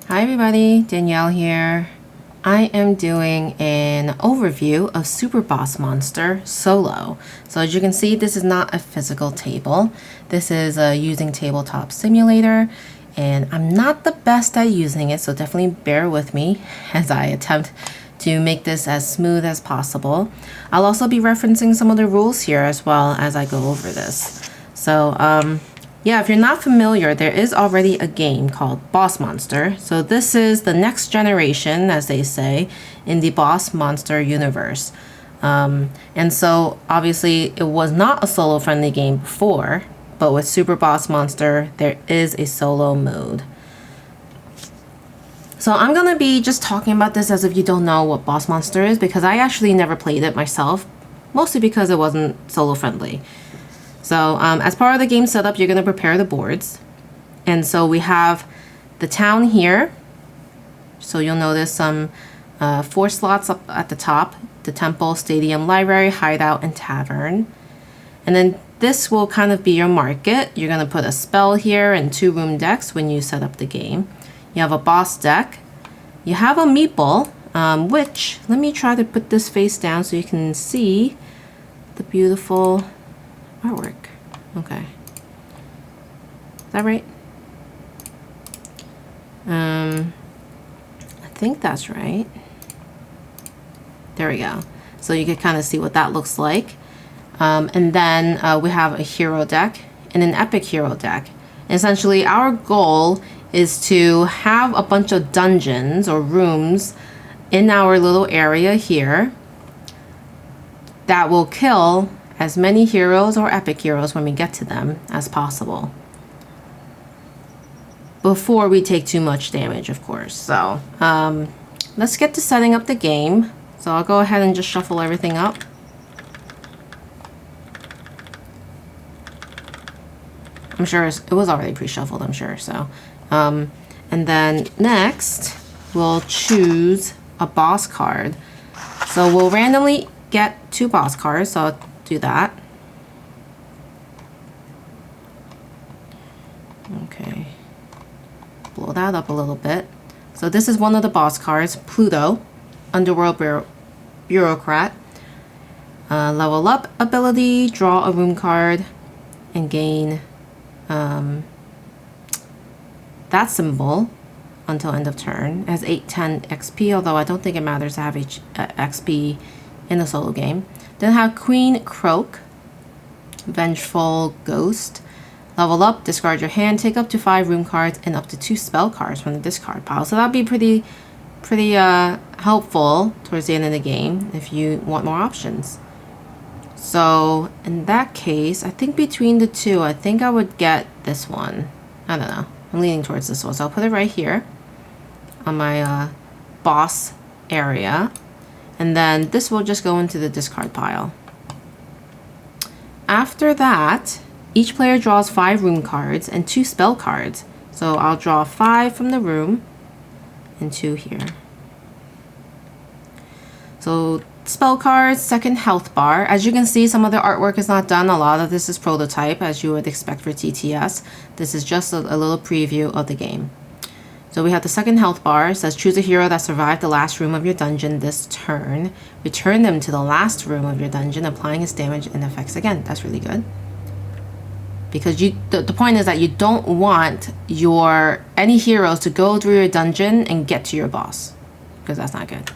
Hi everybody, Danielle here. I am doing an overview of Super Boss Monster Solo. So as you can see, this is not a physical table. This is using Tabletop Simulator, and I'm not the best at using it, so definitely bear with me as I attempt to make this as smooth as possible. I'll also be referencing some of the rules here as well as I go over this. So yeah, if you're not familiar, there is already a game called Boss Monster. So this is the next generation, as they say, in the Boss Monster universe. And so obviously it was not a solo friendly game before, but with Super Boss Monster, there is a solo mode. So I'm going to be just talking about this as if you don't know what Boss Monster is, because I actually never played it myself, mostly because it wasn't solo friendly. So as part of the game setup, you're going to prepare the boards. And so we have the town here. So you'll notice some 4 slots up at the top: the temple, stadium, library, hideout, and tavern. And then this will kind of be your market. You're going to put a spell here and 2 room decks when you set up the game. You have a boss deck. You have a meeple, which, let me try to put this face down so you can see the beautiful artwork. Okay. Is that right? I think that's right. There we go. So you can kind of see what that looks like. And then we have a hero deck and an epic hero deck. And essentially, our goal is to have a bunch of dungeons or rooms in our little area here that will kill as many heroes or epic heroes when we get to them as possible, before we take too much damage, of course. So let's get to setting up the game. So I'll go ahead and just shuffle everything up. I'm sure it was already pre-shuffled, I'm sure. So and then next we'll choose a boss card. So we'll randomly get 2 boss cards, so I'll do that. Okay, blow that up a little bit. So this is one of the boss cards, Pluto, Underworld Bureaucrat. Level up ability, draw a room card, and gain that symbol until end of turn. It has 810 XP, although I don't think it matters to have XP in the solo game. Then have Queen Croak, Vengeful Ghost. Level up, discard your hand, take up to 5 room cards and up to 2 spell cards from the discard pile. So that'd be pretty helpful towards the end of the game if you want more options. So in that case, I think between the two, I think I would get this one. I don't know. I'm leaning towards this one. So I'll put it right here on my boss area. And then this will just go into the discard pile. After that, each player draws 5 room cards and 2 spell cards. So I'll draw 5 from the room and 2 here. So spell cards, second health bar. As you can see, some of the artwork is not done. A lot of this is prototype, as you would expect for TTS. This is just a little preview of the game. So we have the second health bar. It says choose a hero that survived the last room of your dungeon this turn. Return them to the last room of your dungeon, applying its damage and effects again. That's really good. Because the point is that you don't want any heroes to go through your dungeon and get to your boss, because that's not good.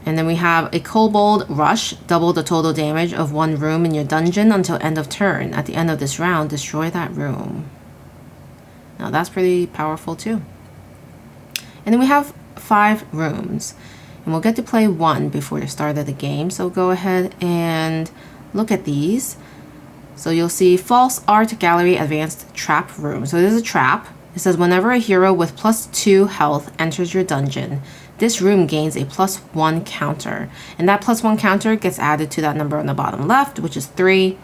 And then we have a Kobold Rush, double the total damage of 1 room in your dungeon until end of turn. At the end of this round, destroy that room. Now that's pretty powerful too. And then we have 5 rooms, and we'll get to play 1 before the start of the game. So go ahead and look at these. So you'll see False Art Gallery Advanced Trap Room. So this is a trap. It says whenever a hero with +2 health enters your dungeon, this room gains a +1 counter. And that +1 counter gets added to that number on the bottom left, which is 3.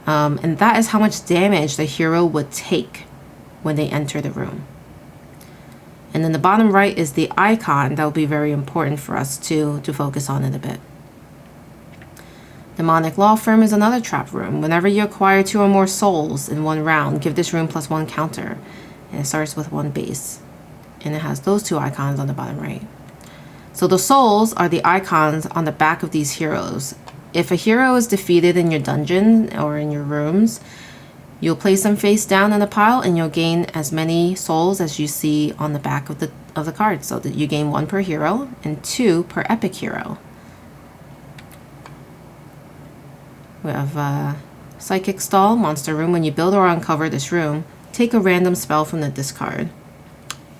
And that is how much damage the hero would take when they enter the room. And then the bottom right is the icon that will be very important for us to focus on in a bit. Demonic Law Firm is another trap room. Whenever you acquire 2 or more souls in 1 round, give this room +1 counter. And it starts with 1 base. and it has those two icons on the bottom right. So the souls are the icons on the back of these heroes. If a hero is defeated in your dungeon or in your rooms, you'll place them face down in a pile and you'll gain as many souls as you see on the back of the card. So that you gain 1 per hero and 2 per epic hero. We have Psychic Stall, Monster Room. When you build or uncover this room, take a random spell from the discard.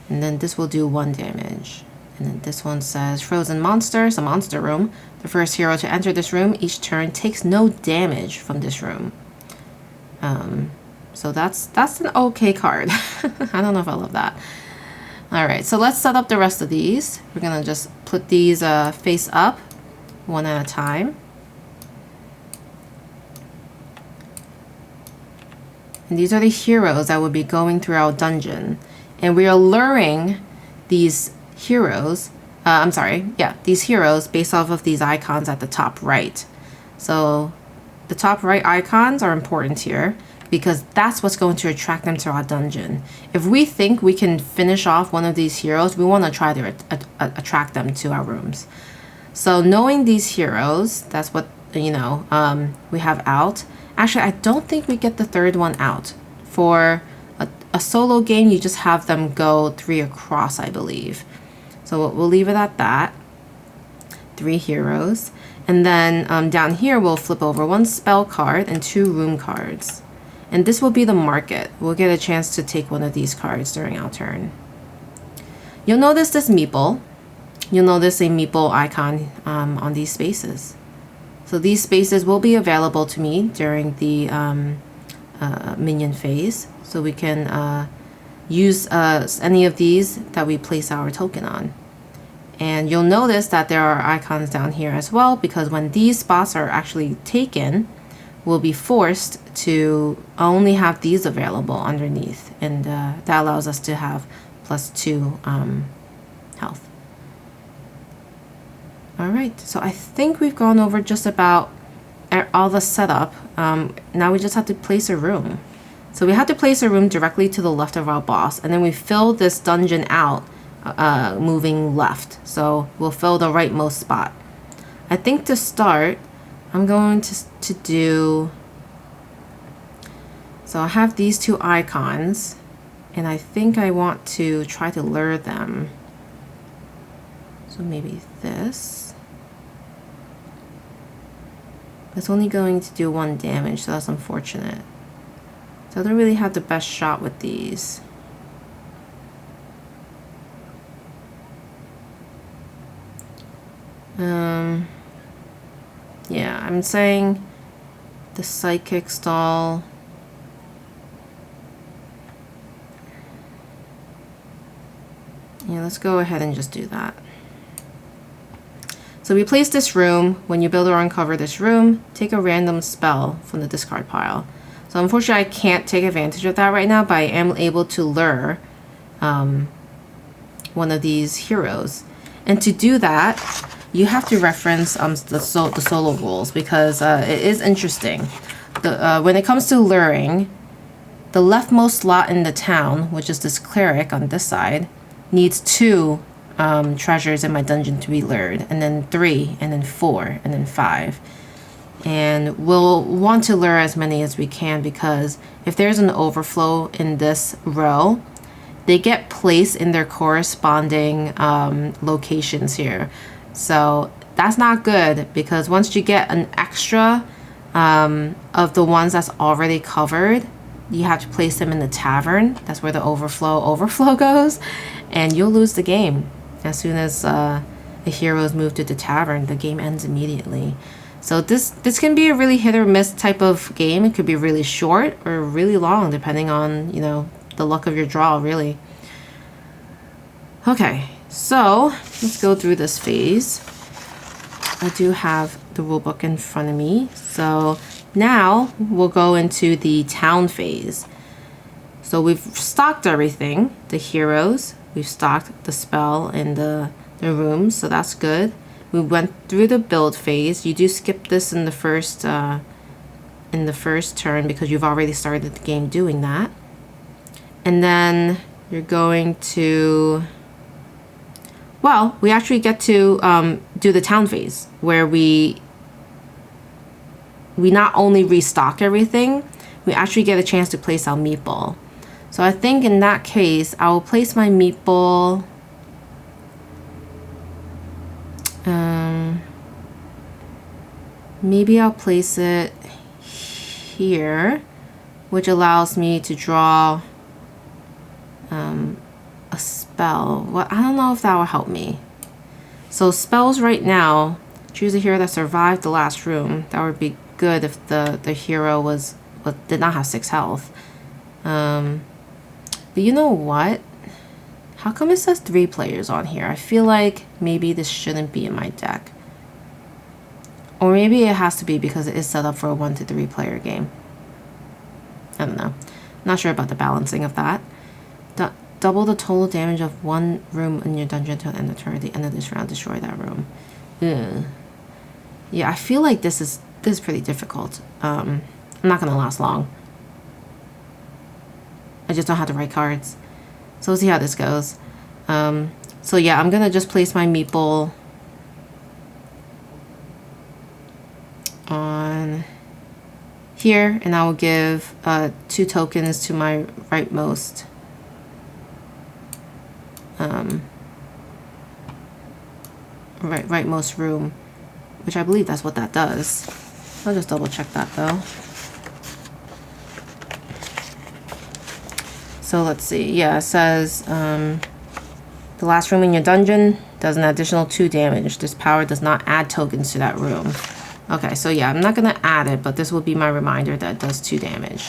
And then this will do 1 damage. And then this one says Frozen Monster, it's a monster room. The first hero to enter this room each turn takes no damage from this room. So that's an okay card. I don't know if I love that. Alright, so let's set up the rest of these. We're gonna just put these face up, one at a time. And these are the heroes that will be going through our dungeon. And we are luring these heroes, these heroes based off of these icons at the top right. So the top right icons are important here because that's what's going to attract them to our dungeon. If we think we can finish off one of these heroes, we want to try to attract them to our rooms. So knowing these heroes, that's what, we have out. Actually, I don't think we get the third one out. For a solo game, you just have them go 3 across, I believe. So we'll leave it at that. 3 heroes. And then down here, we'll flip over 1 spell card and 2 room cards. And this will be the market. We'll get a chance to take one of these cards during our turn. You'll notice this meeple. You'll notice a meeple icon on these spaces. So these spaces will be available to me during the minion phase. So we can use any of these that we place our token on. And you'll notice that there are icons down here as well, because when these spots are actually taken, we'll be forced to only have these available underneath. And that allows us to have +2 health. Alright, so I think we've gone over just about all the setup. Now we just have to place a room. So we have to place a room directly to the left of our boss, and then we fill this dungeon out moving left. So we'll fill the rightmost spot. I think to start, I'm going to do... So I have these 2 icons, and I think I want to try to lure them. So maybe this. It's only going to do 1 damage, so that's unfortunate. So I don't really have the best shot with these. Yeah, I'm saying the Psychic Stall. Yeah, let's go ahead and just do that. So we place this room. When you build or uncover this room, take a random spell from the discard pile. So unfortunately, I can't take advantage of that right now, but I am able to lure one of these heroes. And to do that, you have to reference the solo rules, because it is interesting. When it comes to luring, the leftmost slot in the town, which is this cleric on this side, needs 2 treasures in my dungeon to be lured, and then 3, and then 4, and then 5. And we'll want to lure as many as we can, because if there's an overflow in this row, they get placed in their corresponding locations here. So that's not good, because once you get an extra of the ones that's already covered, you have to place them in the tavern. That's where the overflow goes, and you'll lose the game. As soon as a hero is moved to the tavern, the game ends immediately. So this can be a really hit or miss type of game. It could be really short or really long, depending on, the luck of your draw, really. Okay, so let's go through this phase. I do have the rulebook in front of me. So now we'll go into the town phase. So we've stocked everything, the heroes. We've stocked the spell in the rooms, so that's good. We went through the build phase. You do skip this in the first turn, because you've already started the game doing that. And then you're going to, well, we actually get to do the town phase where we not only restock everything, we actually get a chance to place our meatball. So I think in that case, I will place my meatball. Maybe I'll place it here, which allows me to draw a spell. Well, I don't know if that will help me. So spells right now, choose a hero that survived the last room. That would be good if the hero did not have 6 health. But you know what? How come it says 3 players on here? I feel like maybe this shouldn't be in my deck. Or maybe it has to be because it is set up for a 1 to 3 player game. I don't know. Not sure about the balancing of that. Double the total damage of 1 room in your dungeon until end of turn. At the end of this round, destroy that room. Ugh. Yeah, I feel like this is pretty difficult. I'm not gonna last long. I just don't have the right cards. So we'll see how this goes. So yeah, I'm gonna just place my meeple on here, and I will give 2 tokens to my rightmost rightmost room, which I believe that's what that does. I'll just double check that though. So let's see. Yeah, it says the last room in your dungeon does an additional 2 damage. This power does not add tokens to that room. Okay, so yeah, I'm not gonna add it, but this will be my reminder that it does 2 damage.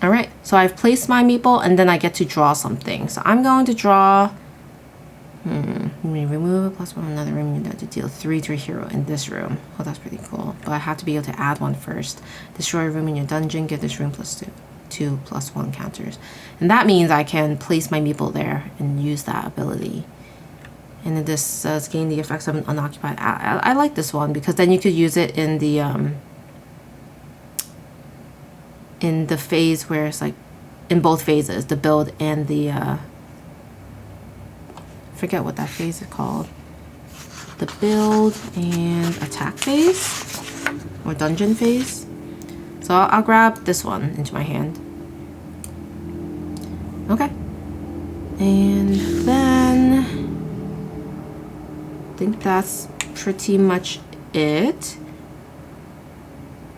All right, so I've placed my meeple, and then I get to draw something. So I'm going to draw. Remove a +1 another room to deal 3 to a hero in this room. Oh, that's pretty cool. But I have to be able to add 1 first. Destroy a room in your dungeon. Give this room +2 +1 counters, and that means I can place my meeple there and use that ability. And then this says gain the effects of an unoccupied. I like this one because then you could use it in the phase where it's like in both phases, the build and the forget what that phase is called. The build and attack phase or dungeon phase. So I'll grab this one into my hand. Okay. And then I think that's pretty much it.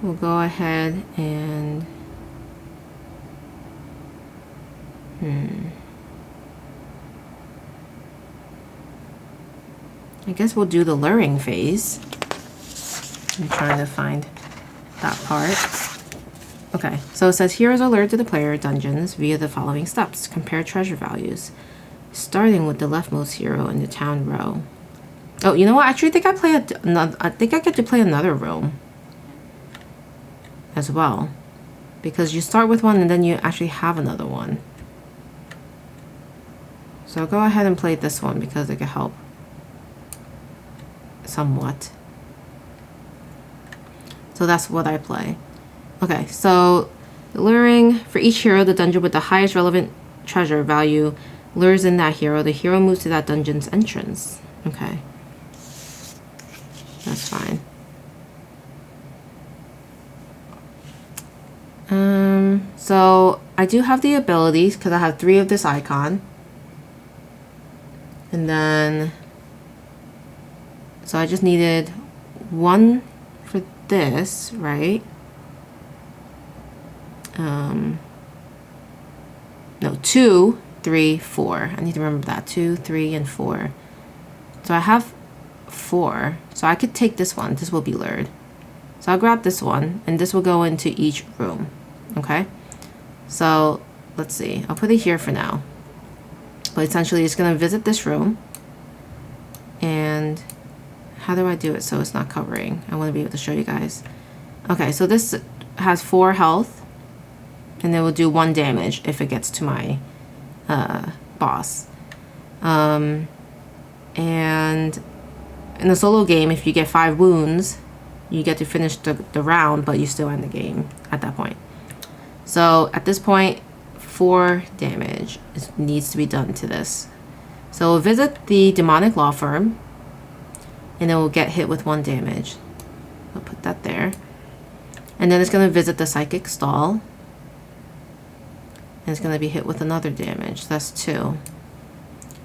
We'll go ahead and I guess we'll do the luring phase. I'm trying to find that part. Okay, so it says heroes are lured to the player dungeons via the following steps. Compare treasure values, starting with the leftmost hero in the town row. Oh, you know what? Actually, I think I get to play another room as well, because you start with one and then you actually have another one. So I'll go ahead and play this one because it can help somewhat. So that's what I play. Okay, so luring for each hero, the dungeon with the highest relevant treasure value lures in that hero. The hero moves to that dungeon's entrance. Okay, that's fine. So I do have the abilities because I have 3 of this icon. And then, so I just needed 1 for this, right? No, 2, 3, 4. I need to remember that. 2, 3, and 4. So I have 4. So I could take this one. This will be lured. So I'll grab this one, and this will go into each room. Okay? So let's see. I'll put it here for now. But essentially, it's going to visit this room. And how do I do it so it's not covering? I want to be able to show you guys. Okay, so this has 4 health. And it will do 1 damage if it gets to my boss. And in a solo game, if you get 5 wounds, you get to finish the round, but you still end the game at that point. So at this point, 4 damage needs to be done to this. So we'll visit the demonic law firm, and then we'll get hit with 1 damage. I'll put that there. And then it's going to visit the psychic stall, and it's going to be hit with another damage. So that's 2.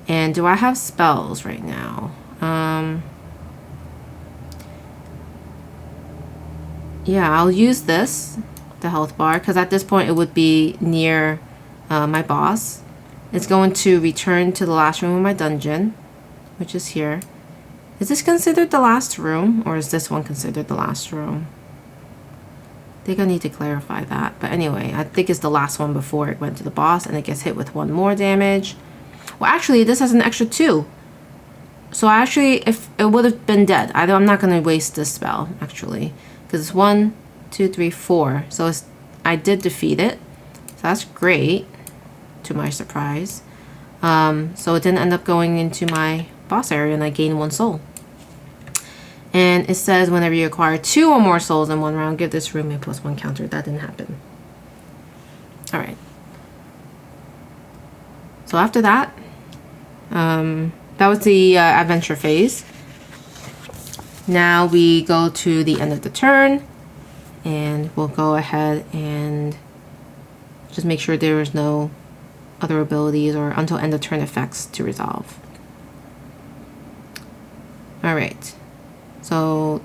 And do I have spells right now? Yeah, I'll use this, the health bar, because at this point it would be near my boss. It's going to return to the last room of my dungeon, which is here. Is this considered the last room, or is this one considered the last room? I think I need to clarify that. But anyway, I think it's the last one before it went to the boss, and it gets hit with 1 more damage. Well, actually, this has an extra 2. So actually, if it would have been dead, I'm not going to waste this spell, actually. Because it's 1, 2, 3, 4. So I did defeat it. So that's great, to my surprise. So it didn't end up going into my boss area, and I gained 1 soul. And it says whenever you acquire 2 or more souls in 1 round, give this room a +1 counter. That didn't happen. Alright. So after that, that was the adventure phase. Now we go to the end of the turn, and we'll go ahead and just make sure there is no other abilities or until end of turn effects to resolve. Alright, so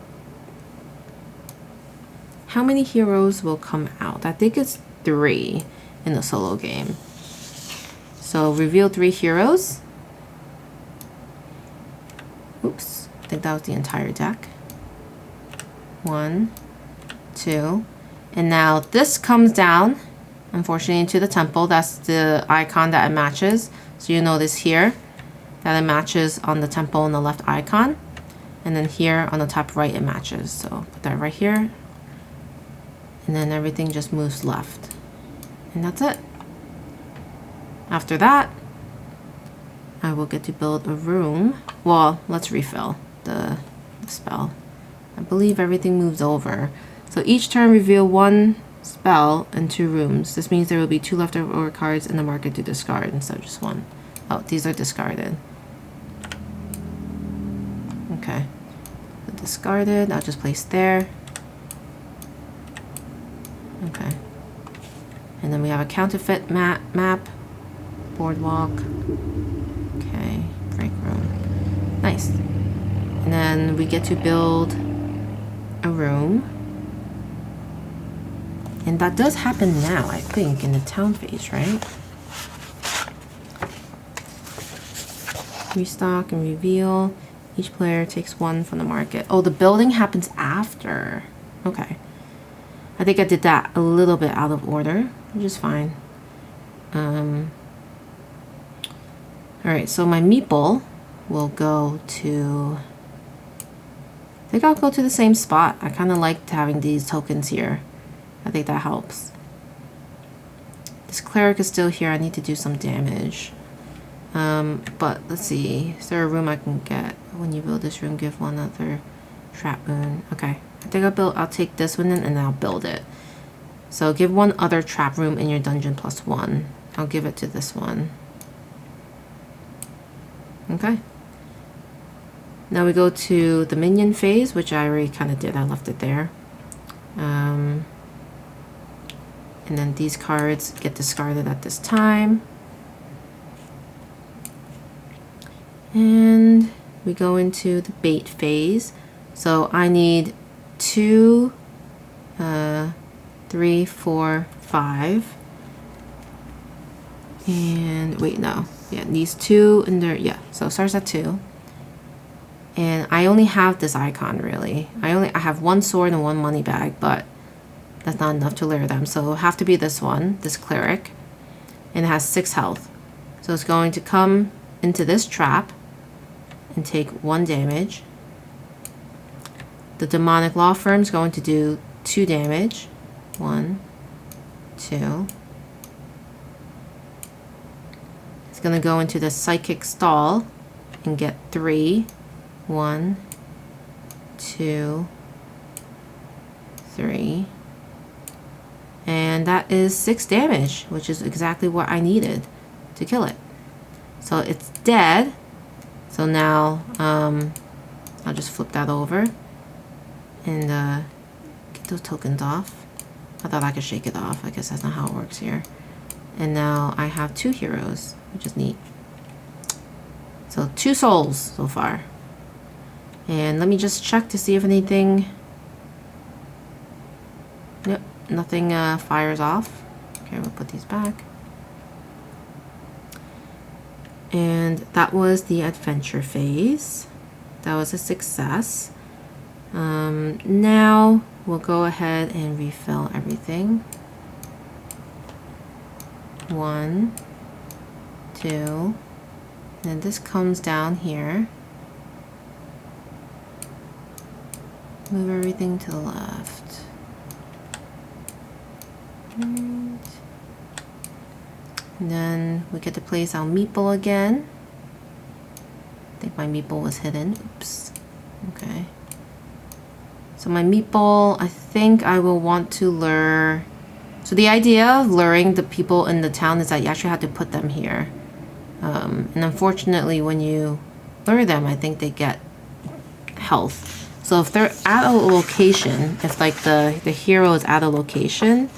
how many heroes will come out? I think it's 3 in the solo game. So reveal 3 heroes. Oops, I think that was the entire deck. 1, 2, and now this comes down, unfortunately, into the temple. That's the icon that it matches. So you notice here that it matches on the temple on the left icon, and then here on the top right it matches. So put that right here, and then everything just moves left, and that's it. After that, I will get to build a room. Well, let's refill the spell. I believe everything moves over. So each turn reveal 1 spell and 2 rooms. This means there will be 2 leftover cards in the market to discard instead of just 1. Oh, these are discarded. Okay. So discarded, I'll just place there. Okay. And then we have a counterfeit map, boardwalk. Okay, break room. Nice. And then we get to build a room. And that does happen now, I think, in the town phase, right? Restock and reveal. Each player takes 1 from the market. Oh, the building happens after. Okay. I think I did that a little bit out of order, which is fine. Alright, so my meeple will go to... I think I'll go to the same spot. I kind of liked having these tokens here. I think that helps. This cleric is still here. I need to do some damage. But let's see. Is there a room I can get? When you build this room, give 1 other trap moon. Okay. I think I'll take this one in and I'll build it. So give 1 other trap room in your dungeon +1. I'll give it to this one. Okay. Now we go to the minion phase, which I already kind of did. I left it there. And then these cards get discarded at this time. And we go into the bait phase. So I need 2, 3, 4, 5. And wait, no. Yeah, these 2 and there, yeah. So it starts at 2. And I only have this icon, really. I have 1 sword and 1 money bag, but that's not enough to layer them. So it'll have to be this one, this cleric. And it has 6 health. So it's going to come into this trap and take 1 damage. The demonic law firm is going to do 2 damage. 1, 2. It's going to go into the psychic stall and get 3. 1, 2, 3. And that is 6 damage, which is exactly what I needed to kill it. So it's dead. So now I'll just flip that over and get those tokens off. I thought I could shake it off. I guess that's not how it works here. And now I have 2 heroes, which is neat. So 2 souls so far. And let me just check to see if anything... Nope, nothing fires off. Okay, we'll put these back. And that was the adventure phase. That was a success. Now we'll go ahead and refill everything. 1, 2, and this comes down here. Move everything to the left. And then we get to place our meeple again. I think my meeple was hidden. Oops. Okay. So my meeple, I think I will want to lure... So the idea of luring the people in the town is that you actually have to put them here. And unfortunately, when you lure them, I think they get health. So if they're at a location, if like the hero is at a location,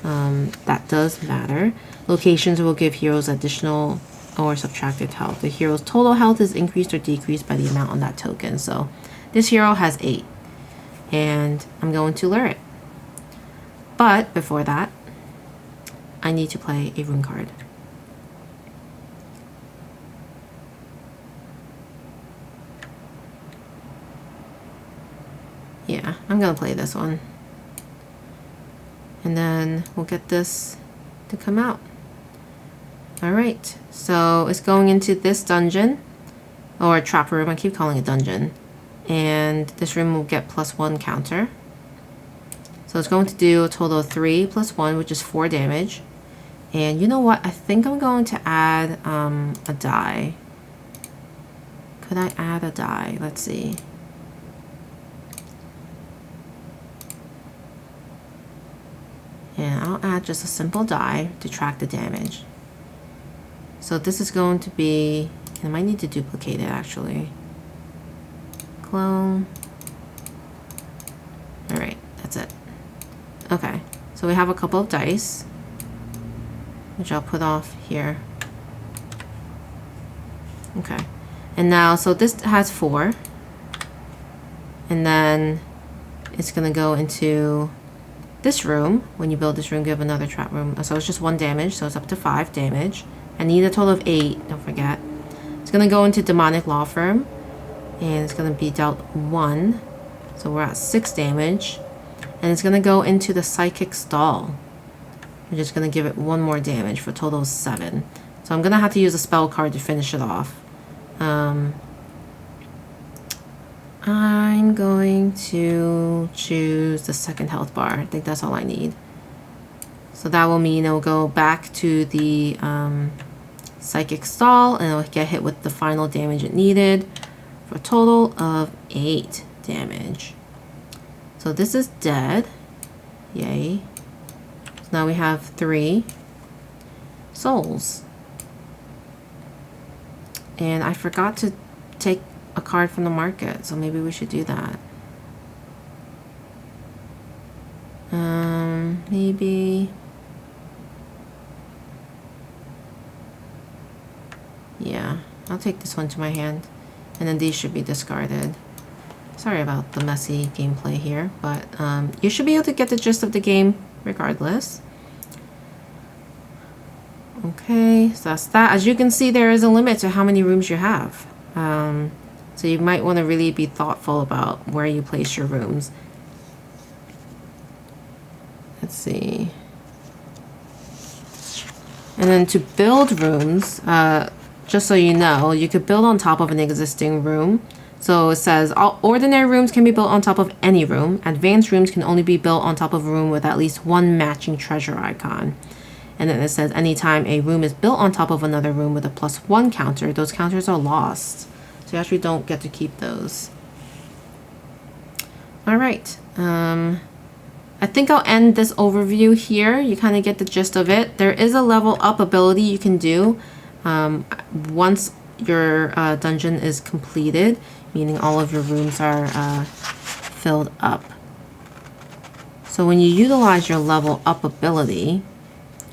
that does matter. Locations will give heroes additional or subtracted health. The hero's total health is increased or decreased by the amount on that token. So this hero has 8. And I'm going to lure it. But before that, I need to play a rune card. Yeah, I'm gonna play this one. And then we'll get this to come out. Alright, so it's going into this dungeon, or a trap room, I keep calling it dungeon. And this room will get +1 counter. So it's going to do a total of 3 + 1, which is 4 damage. And you know what? I think I'm going to add a die. Could I add a die? Let's see. And I'll add just a simple die to track the damage. So this is going to be... I might need to duplicate it actually. Clone. Alright, that's it. Okay, so we have a couple of dice, which I'll put off here. Okay, and now, so this has 4. And then it's gonna go into this room. When you build this room, give another trap room. So it's just 1 damage, so it's up to 5 damage. I need a total of 8, don't forget. It's gonna go into demonic law firm, and it's gonna be dealt 1. So we're at 6 damage. And it's gonna go into the psychic stall. We're just gonna give it 1 more damage for a total of 7. So I'm gonna have to use a spell card to finish it off. I'm going to choose the 2nd health bar. I think that's all I need. So that will mean it'll go back to the psychic stall, and it'll get hit with the final damage it needed for a total of 8 damage. So this is dead. Yay. So now we have 3 souls. And I forgot to take a card from the market, so maybe we should do that. Maybe... Yeah, I'll take this one to my hand. And then these should be discarded. Sorry about the messy gameplay here, but you should be able to get the gist of the game regardless. Okay, so that's that. As you can see, there is a limit to how many rooms you have. So you might want to really be thoughtful about where you place your rooms. Let's see. And then to build rooms, just so you know, you could build on top of an existing room. So it says, all ordinary rooms can be built on top of any room. Advanced rooms can only be built on top of a room with at least 1 matching treasure icon. And then it says, anytime a room is built on top of another room with a +1 counter, those counters are lost. So you actually don't get to keep those. Alright. I think I'll end this overview here. You kind of get the gist of it. There is a level up ability you can do once your dungeon is completed, meaning all of your rooms are filled up. So when you utilize your level up ability,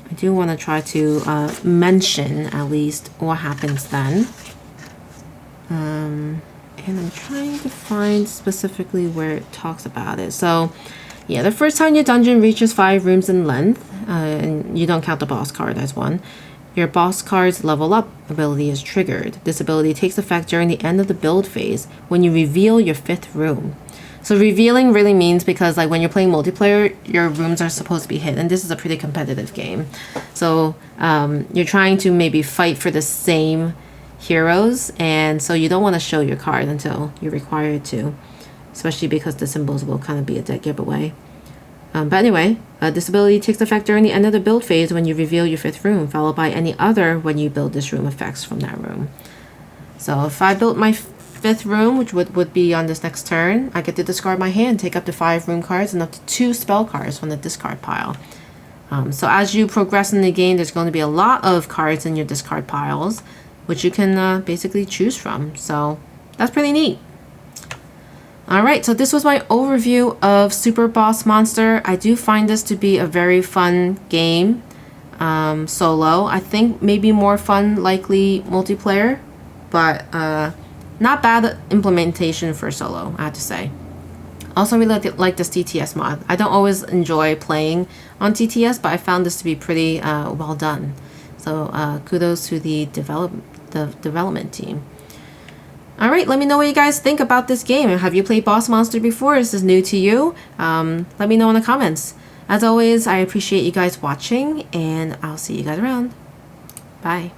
I do want to try to mention at least what happens then. And I'm trying to find specifically where it talks about it. So yeah, the first time your dungeon reaches 5 rooms in length, and you don't count the boss card as one, your boss card's level up ability is triggered. This ability takes effect during the end of the build phase when you reveal your 5th room. So revealing really means because like when you're playing multiplayer, your rooms are supposed to be hidden. This is a pretty competitive game. So you're trying to maybe fight for the same heroes, and so you don't want to show your card until you're required to, especially because the symbols will kind of be a dead giveaway. But anyway, this ability takes effect during the end of the build phase when you reveal your 5th room, followed by any other when you build this room effects from that room. So if I built my 5th room, which would be on this next turn, I get to discard my hand, take up to 5 room cards and up to 2 spell cards from the discard pile. So as you progress in the game, there's going to be a lot of cards in your discard piles, which you can basically choose from. So that's pretty neat. Alright, so this was my overview of Super Boss Monster. I do find this to be a very fun game solo. I think maybe more fun likely multiplayer, but not bad implementation for solo, I have to say. Also really like this TTS mod. I don't always enjoy playing on TTS, but I found this to be pretty well done. So kudos to the development team. Alright, let me know what you guys think about this game. Have you played Boss Monster before? Is this new to you? Let me know in the comments. As always, I appreciate you guys watching, and I'll see you guys around. Bye.